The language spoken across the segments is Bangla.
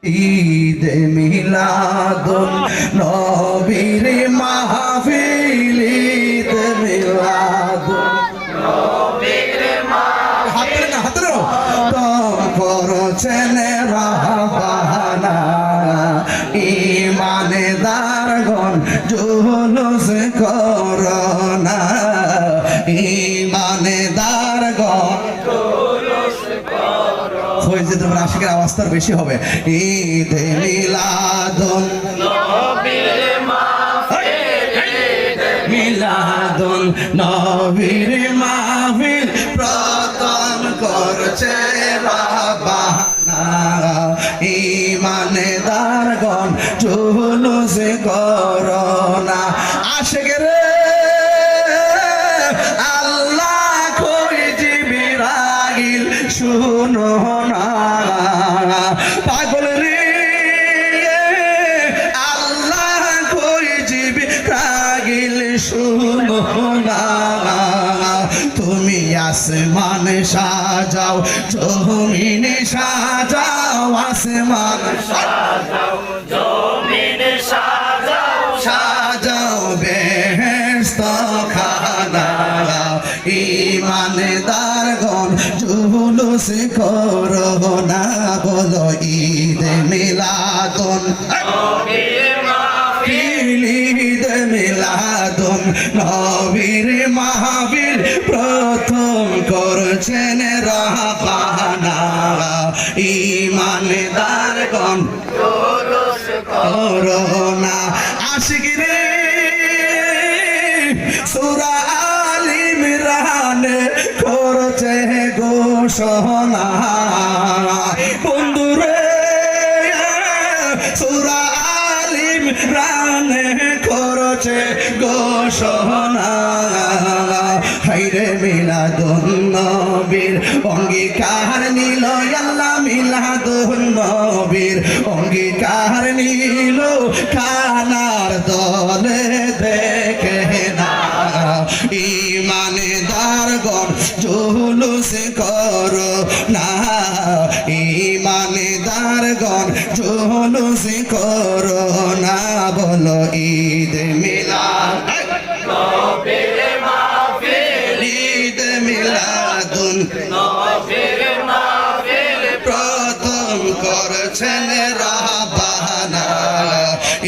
ঈদ মিলাদুন নবীর মাহফিল ঈদ মিলাদুন নবীর মাহফিল হাতরে তোম করছেন রাহবানা ঈমানদারগণ জুলুস করোনা ঈমানদারগণ হয়েছে তোমার আশিকের আওয়াজ তার বেশি হবে ঈদ মিলাদুন নবীর মাহফিল মিলাদুন নবীর মাহফিল প্রথম করছে রাব্বানা ঈমানদারগণ জুলুস করোনা আশিকের শুনো না পাগল রে আল্লাহ কই জিবি রাগিল শুনো না তুমি আসমান সাজাও জমিন সাজাও আসমান সাজাও জমিন সাজাও সাজাও বেহেশত খানা ঈমানদারগণ জুলুস করোনা বলো ঈদ মিলাদুন নবীর মাহফিল ঈদ মিলাদুন নবীর মাহফিল প্রথম করছেন রাব্বানা ঈমানদারগণ জুলুস করোনা আশিক রে সূরা করছে ঘোষণা বন্ধুরে সূরা আল ইমরান করছে ঘোষণা হায়রে মিলাদুন নবীর অঙ্গীকার নিল আল্লাহ মিলাদুন নবীর অঙ্গীকার নিল কানার দলে দেখে না ঈমানদারগণ জুলুস করো না ঈমানদারগণ জুলুস করো না বলো ঈদ মিলাদ নবীর মাহফিল ঈদ মিলাদুন নবীর মাহফিল প্রথম করছেন রাব্বানা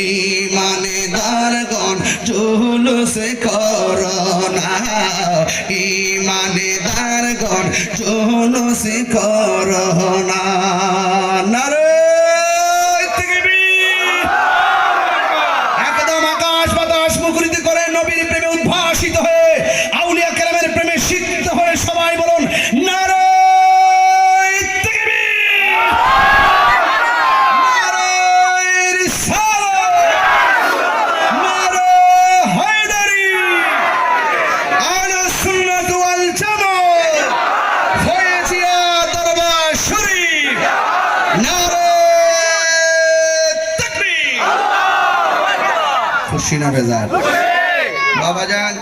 ঈমানদারগণ জুলুস করোনা ঈমানদারগণ জুলুস করোনা নারে তাকবীর একদম আকাশ বাতাস মুখরিত করে নবীর প্রেমে উদ্ভাসিত হয়ে আউলিয়া কেরামের প্রেমে সিক্ত হয়ে সবাই বলুন নারে খুশি না বেজার বাবা যান